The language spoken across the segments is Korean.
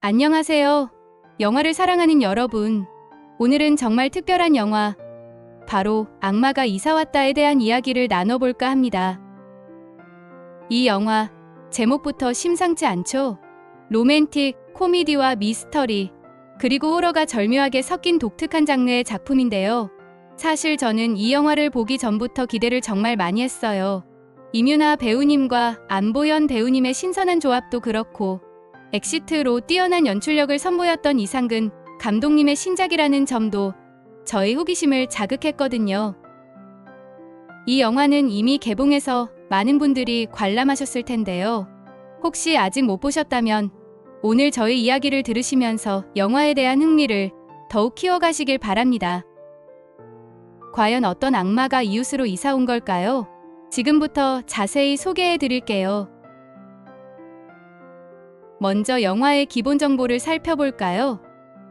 안녕하세요. 영화를 사랑하는 여러분. 오늘은 정말 특별한 영화, 바로 악마가 이사왔다에 대한 이야기를 나눠볼까 합니다. 이 영화, 제목부터 심상치 않죠? 로맨틱, 코미디와 미스터리, 그리고 호러가 절묘하게 섞인 독특한 장르의 작품인데요. 사실 저는 이 영화를 보기 전부터 기대를 정말 많이 했어요. 임유나 배우님과 안보현 배우님의 신선한 조합도 그렇고, 엑시트로 뛰어난 연출력을 선보였던 이상근 감독님의 신작이라는 점도 저의 호기심을 자극했거든요. 이 영화는 이미 개봉해서 많은 분들이 관람하셨을 텐데요. 혹시 아직 못 보셨다면 오늘 저의 이야기를 들으시면서 영화에 대한 흥미를 더욱 키워가시길 바랍니다. 과연 어떤 악마가 이웃으로 이사 온 걸까요? 지금부터 자세히 소개해 드릴게요. 먼저 영화의 기본 정보를 살펴볼까요?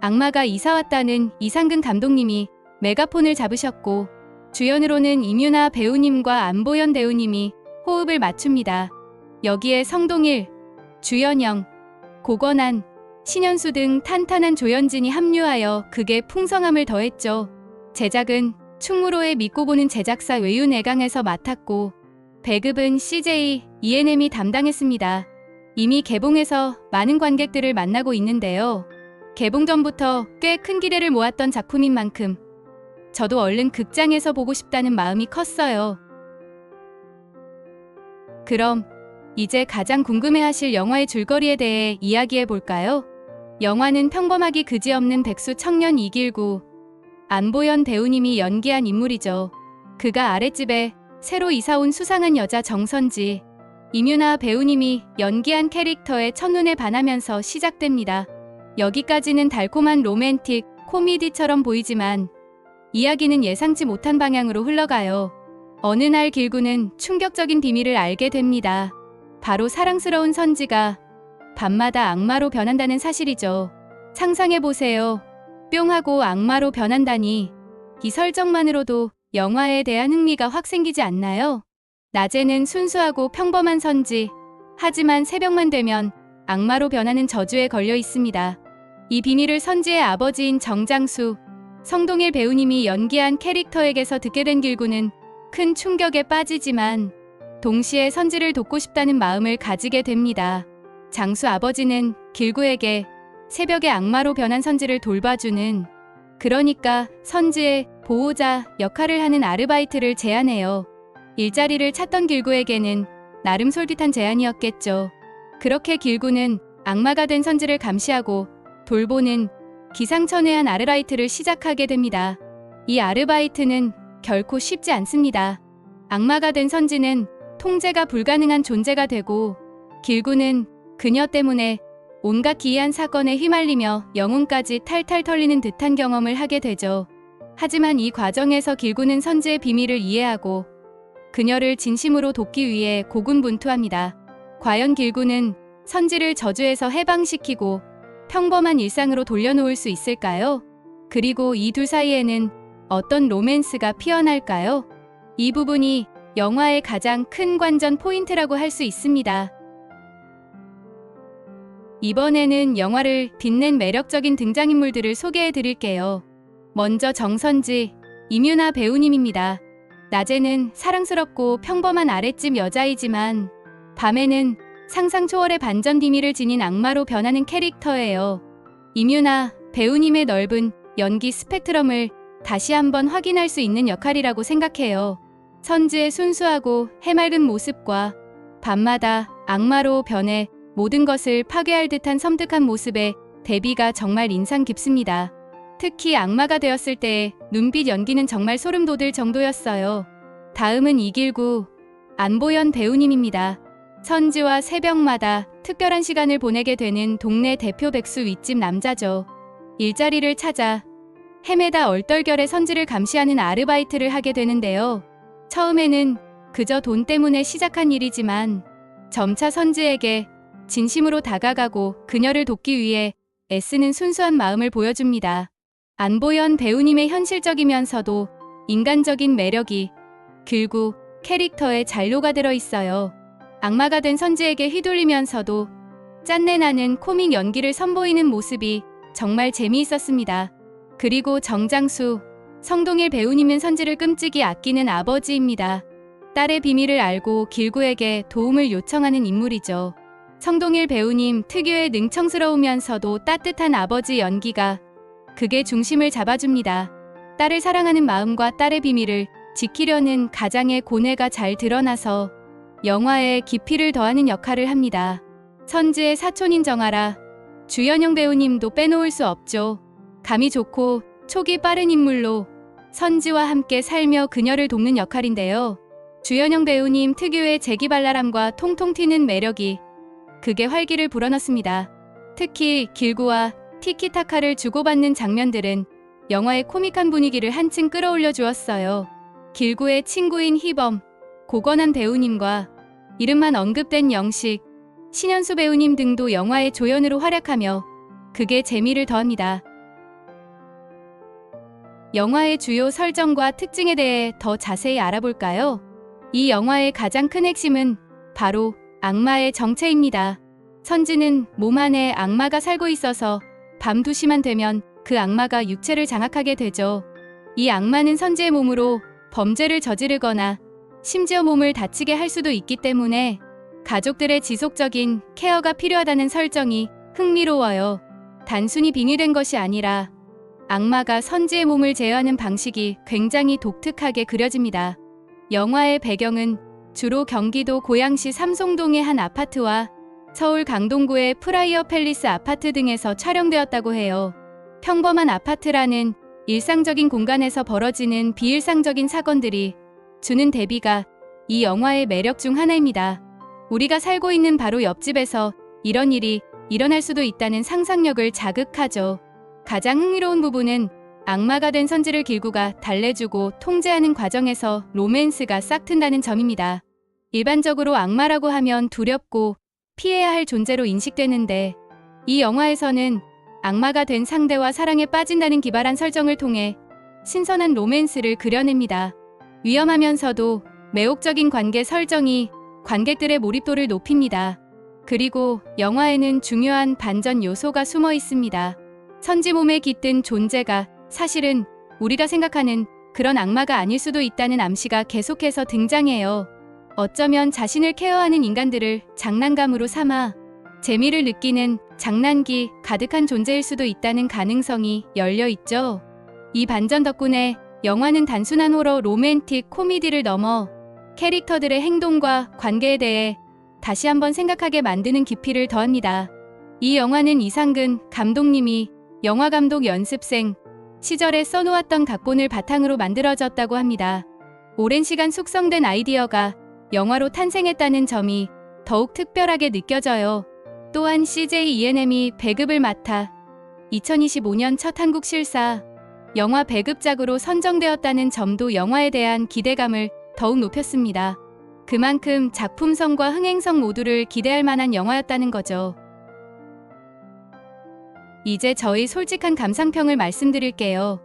악마가 이사왔다는 이상근 감독님이 메가폰을 잡으셨고, 주연으로는 임유나 배우님과 안보현 배우님이 호흡을 맞춥니다. 여기에 성동일, 주연영, 고건한, 신현수 등 탄탄한 조연진이 합류하여 극의 풍성함을 더했죠. 제작은 충무로의 믿고 보는 제작사 외유내강에서 맡았고, 배급은 CJ, ENM이 담당했습니다. 이미 개봉해서 많은 관객들을 만나고 있는데요. 개봉 전부터 꽤 큰 기대를 모았던 작품인 만큼 저도 얼른 극장에서 보고 싶다는 마음이 컸어요. 그럼 이제 가장 궁금해하실 영화의 줄거리에 대해 이야기해 볼까요? 영화는 평범하기 그지없는 백수 청년 이길구, 안보현 배우님이 연기한 인물이죠. 그가 아랫집에 새로 이사온 수상한 여자 정선지, 임유나 배우님이 연기한 캐릭터에 첫눈에 반하면서 시작됩니다. 여기까지는 달콤한 로맨틱, 코미디처럼 보이지만 이야기는 예상치 못한 방향으로 흘러가요. 어느 날 길구는 충격적인 비밀을 알게 됩니다. 바로 사랑스러운 선지가 밤마다 악마로 변한다는 사실이죠. 상상해보세요. 뿅 하고 악마로 변한다니. 이 설정만으로도 영화에 대한 흥미가 확 생기지 않나요? 낮에는 순수하고 평범한 선지, 하지만 새벽만 되면 악마로 변하는 저주에 걸려 있습니다. 이 비밀을 선지의 아버지인 정장수, 성동일 배우님이 연기한 캐릭터에게서 듣게 된 길구는 큰 충격에 빠지지만 동시에 선지를 돕고 싶다는 마음을 가지게 됩니다. 장수 아버지는 길구에게 새벽에 악마로 변한 선지를 돌봐주는, 그러니까 선지의 보호자 역할을 하는 아르바이트를 제안해요. 일자리를 찾던 길구에게는 나름 솔깃한 제안이었겠죠. 그렇게 길구는 악마가 된 선지를 감시하고 돌보는 기상천외한 아르바이트를 시작하게 됩니다. 이 아르바이트는 결코 쉽지 않습니다. 악마가 된 선지는 통제가 불가능한 존재가 되고, 길구는 그녀 때문에 온갖 기이한 사건에 휘말리며 영혼까지 탈탈 털리는 듯한 경험을 하게 되죠. 하지만 이 과정에서 길구는 선지의 비밀을 이해하고 그녀를 진심으로 돕기 위해 고군분투합니다. 과연 길구는 선지를 저주에서 해방시키고 평범한 일상으로 돌려놓을 수 있을까요? 그리고 이 둘 사이에는 어떤 로맨스가 피어날까요? 이 부분이 영화의 가장 큰 관전 포인트라고 할 수 있습니다. 이번에는 영화를 빛낸 매력적인 등장인물들을 소개해 드릴게요. 먼저 정선지, 임유나 배우님입니다. 낮에는 사랑스럽고 평범한 아랫집 여자이지만 밤에는 상상 초월의 반전 비밀을 지닌 악마로 변하는 캐릭터예요. 임유나 배우님의 넓은 연기 스펙트럼을 다시 한번 확인할 수 있는 역할이라고 생각해요. 선지의 순수하고 해맑은 모습과 밤마다 악마로 변해 모든 것을 파괴할 듯한 섬뜩한 모습의 대비가 정말 인상 깊습니다. 특히 악마가 되었을 때의 눈빛 연기는 정말 소름 돋을 정도였어요. 다음은 이길구, 안보현 배우님입니다. 선지와 새벽마다 특별한 시간을 보내게 되는 동네 대표 백수 윗집 남자죠. 일자리를 찾아 헤매다 얼떨결에 선지를 감시하는 아르바이트를 하게 되는데요. 처음에는 그저 돈 때문에 시작한 일이지만 점차 선지에게 진심으로 다가가고 그녀를 돕기 위해 애쓰는 순수한 마음을 보여줍니다. 안보현 배우님의 현실적이면서도 인간적인 매력이 길구 캐릭터에 잘 녹아들어 있어요. 악마가 된 선지에게 휘둘리면서도 짠내 나는 코믹 연기를 선보이는 모습이 정말 재미있었습니다. 그리고 정장수, 성동일 배우님은 선지를 끔찍이 아끼는 아버지입니다. 딸의 비밀을 알고 길구에게 도움을 요청하는 인물이죠. 성동일 배우님 특유의 능청스러우면서도 따뜻한 아버지 연기가 극의 중심을 잡아줍니다. 딸을 사랑하는 마음과 딸의 비밀을 지키려는 가장의 고뇌가 잘 드러나서 영화에 깊이를 더하는 역할을 합니다. 선지의 사촌인 정아라, 주연영 배우님도 빼놓을 수 없죠. 감이 좋고 촉이 빠른 인물로 선지와 함께 살며 그녀를 돕는 역할인데요. 주연영 배우님 특유의 재기발랄함과 통통 튀는 매력이 극의 활기를 불어넣습니다. 특히 길구와 티키타카를 주고받는 장면들은 영화의 코믹한 분위기를 한층 끌어올려 주었어요. 길구의 친구인 희범, 고건한 배우님과 이름만 언급된 영식, 신현수 배우님 등도 영화의 조연으로 활약하며 극의 재미를 더합니다. 영화의 주요 설정과 특징에 대해 더 자세히 알아볼까요? 이 영화의 가장 큰 핵심은 바로 악마의 정체입니다. 선지는 몸 안에 악마가 살고 있어서 밤 2시만 되면 그 악마가 육체를 장악하게 되죠. 이 악마는 선지의 몸으로 범죄를 저지르거나 심지어 몸을 다치게 할 수도 있기 때문에 가족들의 지속적인 케어가 필요하다는 설정이 흥미로워요. 단순히 빙의된 것이 아니라 악마가 선지의 몸을 제어하는 방식이 굉장히 독특하게 그려집니다. 영화의 배경은 주로 경기도 고양시 삼송동의 한 아파트와 서울 강동구의 프라이어 팰리스 아파트 등에서 촬영되었다고 해요. 평범한 아파트라는 일상적인 공간에서 벌어지는 비일상적인 사건들이 주는 대비가 이 영화의 매력 중 하나입니다. 우리가 살고 있는 바로 옆집에서 이런 일이 일어날 수도 있다는 상상력을 자극하죠. 가장 흥미로운 부분은 악마가 된 선지를 길구가 달래주고 통제하는 과정에서 로맨스가 싹튼다는 점입니다. 일반적으로 악마라고 하면 두렵고 피해야 할 존재로 인식되는데 이 영화에서는 악마가 된 상대와 사랑에 빠진다는 기발한 설정을 통해 신선한 로맨스를 그려냅니다. 위험하면서도 매혹적인 관계 설정이 관객들의 몰입도를 높입니다. 그리고 영화에는 중요한 반전 요소가 숨어 있습니다. 선지 몸에 깃든 존재가 사실은 우리가 생각하는 그런 악마가 아닐 수도 있다는 암시가 계속해서 등장해요. 어쩌면 자신을 케어하는 인간들을 장난감으로 삼아 재미를 느끼는 장난기 가득한 존재일 수도 있다는 가능성이 열려 있죠. 이 반전 덕분에 영화는 단순한 호러 로맨틱 코미디를 넘어 캐릭터들의 행동과 관계에 대해 다시 한번 생각하게 만드는 깊이를 더합니다. 이 영화는 이상근 감독님이 영화감독 연습생 시절에 써놓았던 각본을 바탕으로 만들어졌다고 합니다. 오랜 시간 숙성된 아이디어가 영화로 탄생했다는 점이 더욱 특별하게 느껴져요. 또한 CJ ENM이 배급을 맡아 2025년 첫 한국 실사 영화 배급작으로 선정되었다는 점도 영화에 대한 기대감을 더욱 높였습니다. 그만큼 작품성과 흥행성 모두를 기대할 만한 영화였다는 거죠. 이제 저희 솔직한 감상평을 말씀드릴게요.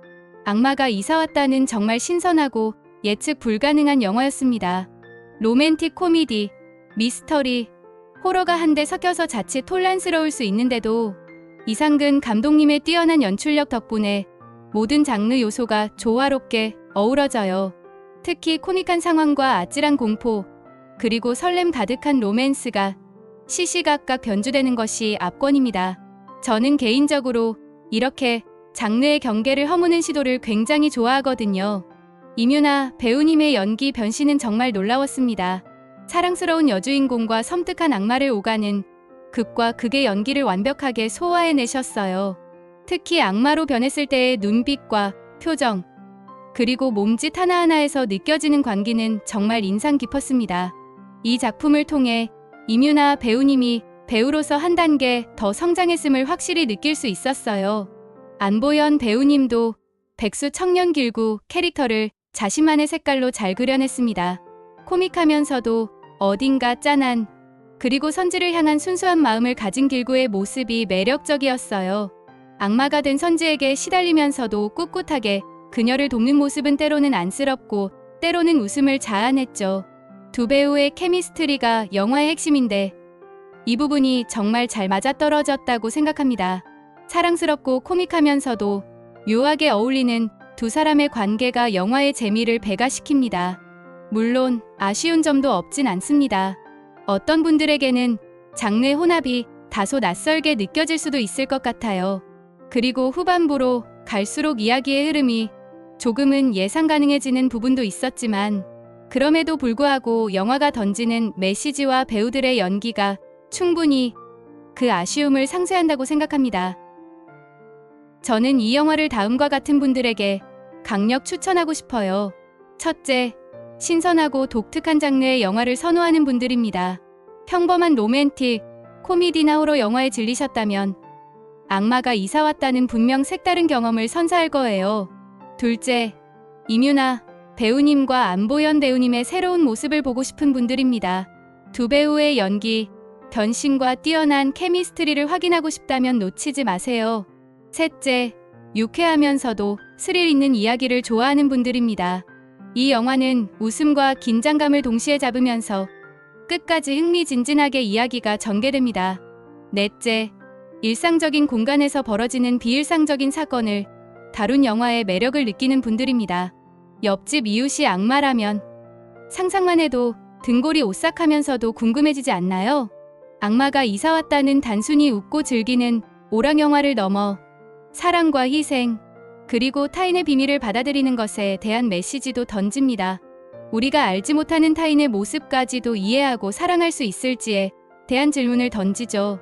악마가 이사왔다는 정말 신선하고 예측 불가능한 영화였습니다. 로맨틱 코미디, 미스터리, 호러가 한데 섞여서 자칫 혼란스러울 수 있는데도 이상근 감독님의 뛰어난 연출력 덕분에 모든 장르 요소가 조화롭게 어우러져요. 특히 코믹한 상황과 아찔한 공포, 그리고 설렘 가득한 로맨스가 시시각각 변주되는 것이 압권입니다. 저는 개인적으로 이렇게 장르의 경계를 허무는 시도를 굉장히 좋아하거든요. 임유나 배우님의 연기 변신은 정말 놀라웠습니다. 사랑스러운 여주인공과 섬뜩한 악마를 오가는 극과 극의 연기를 완벽하게 소화해내셨어요. 특히 악마로 변했을 때의 눈빛과 표정, 그리고 몸짓 하나하나에서 느껴지는 광기는 정말 인상 깊었습니다. 이 작품을 통해 임유나 배우님이 배우로서 한 단계 더 성장했음을 확실히 느낄 수 있었어요. 안보현 배우님도 백수 청년 길구 캐릭터를 자신만의 색깔로 잘 그려냈습니다. 코믹하면서도 어딘가 짠한, 그리고 선지를 향한 순수한 마음을 가진 길구의 모습이 매력적이었어요. 악마가 된 선지에게 시달리면서도 꿋꿋하게 그녀를 돕는 모습은 때로는 안쓰럽고 때로는 웃음을 자아냈죠. 두 배우의 케미스트리가 영화의 핵심인데 이 부분이 정말 잘 맞아떨어졌다고 생각합니다. 사랑스럽고 코믹하면서도 묘하게 어울리는 두 사람의 관계가 영화의 재미를 배가시킵니다. 물론 아쉬운 점도 없진 않습니다. 어떤 분들에게는 장르 혼합이 다소 낯설게 느껴질 수도 있을 것 같아요. 그리고 후반부로 갈수록 이야기의 흐름이 조금은 예상 가능해지는 부분도 있었지만 그럼에도 불구하고 영화가 던지는 메시지와 배우들의 연기가 충분히 그 아쉬움을 상쇄한다고 생각합니다. 저는 이 영화를 다음과 같은 분들에게 강력 추천하고 싶어요. 첫째, 신선하고 독특한 장르의 영화를 선호하는 분들입니다. 평범한 로맨틱, 코미디나 호러 영화에 질리셨다면 악마가 이사 왔다는 분명 색다른 경험을 선사할 거예요. 둘째, 임유나 배우님과 안보현 배우님의 새로운 모습을 보고 싶은 분들입니다. 두 배우의 연기, 변신과 뛰어난 케미스트리를 확인하고 싶다면 놓치지 마세요. 셋째, 유쾌하면서도 스릴 있는 이야기를 좋아하는 분들입니다. 이 영화는 웃음과 긴장감을 동시에 잡으면서 끝까지 흥미진진하게 이야기가 전개됩니다. 넷째, 일상적인 공간에서 벌어지는 비일상적인 사건을 다룬 영화의 매력을 느끼는 분들입니다. 옆집 이웃이 악마라면 상상만 해도 등골이 오싹하면서도 궁금해지지 않나요? 악마가 이사 왔다는 단순히 웃고 즐기는 오락 영화를 넘어 사랑과 희생, 그리고 타인의 비밀을 받아들이는 것에 대한 메시지도 던집니다. 우리가 알지 못하는 타인의 모습까지도 이해하고 사랑할 수 있을지에 대한 질문을 던지죠.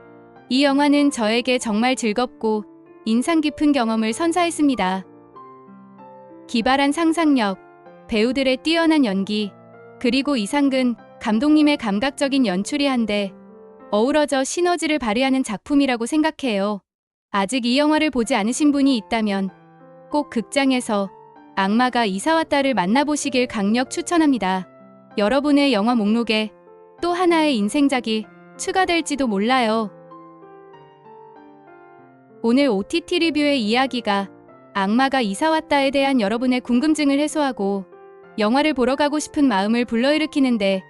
이 영화는 저에게 정말 즐겁고 인상 깊은 경험을 선사했습니다. 기발한 상상력, 배우들의 뛰어난 연기, 그리고 이상근 감독님의 감각적인 연출이 한데 어우러져 시너지를 발휘하는 작품이라고 생각해요. 아직 이 영화를 보지 않으신 분이 있다면 꼭 극장에서 악마가 이사 왔다를 만나보시길 강력 추천합니다. 여러분의 영화 목록에 또 하나의 인생작이 추가될지도 몰라요. 오늘 OTT 리뷰의 이야기가 악마가 이사 왔다에 대한 여러분의 궁금증을 해소하고 영화를 보러 가고 싶은 마음을 불러일으키는데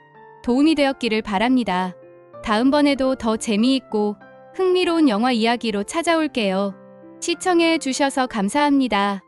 도움이 되었기를 바랍니다. 다음번에도 더 재미있고 흥미로운 영화 이야기로 찾아올게요. 시청해 주셔서 감사합니다.